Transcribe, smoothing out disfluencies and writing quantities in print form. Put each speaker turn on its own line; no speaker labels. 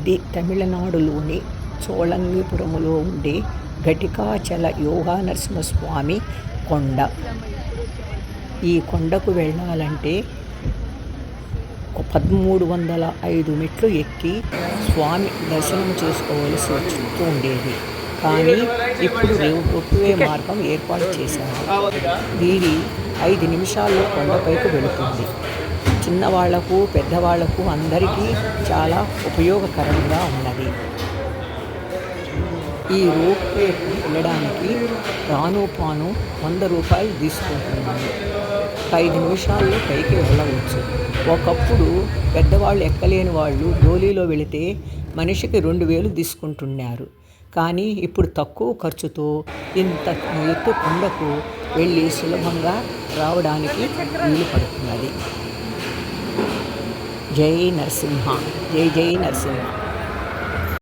ఇది తమిళనాడులోని చోళంగిపురములో ఉండే ఘటికాచల యోగా నరసింహస్వామి కొండ. ఈ కొండకు వెళ్ళాలంటే 1305 మెట్లు ఎక్కి స్వామి దర్శనం చేసుకోవలసి వస్తూ ఉండేది. కానీ ఇప్పుడు రోప్వే మార్గం ఏర్పాటు చేశారు. వీరి 5 నిమిషాల్లో కొండపైకి వెళుతుంది. చిన్నవాళ్లకు పెద్దవాళ్లకు అందరికీ చాలా ఉపయోగకరంగా ఉన్నది. ఈ రోప్వే వెళ్ళడానికి రాను పాను 100 రూపాయలు తీసుకుంటున్నాను. 5 నిమిషాల్లో పైకి వెళ్ళవచ్చు. ఒకప్పుడు పెద్దవాళ్ళు ఎక్కలేని వాళ్ళు డోలీలో వెళితే మనిషికి 2000 తీసుకుంటున్నారు. కానీ ఇప్పుడు తక్కువ ఖర్చుతో ఇంత ఎత్తు కొండకు వెళ్ళి సులభంగా రావడానికి వీలు పడుతున్నది. జై నరసింహ, జై జై నరసింహ.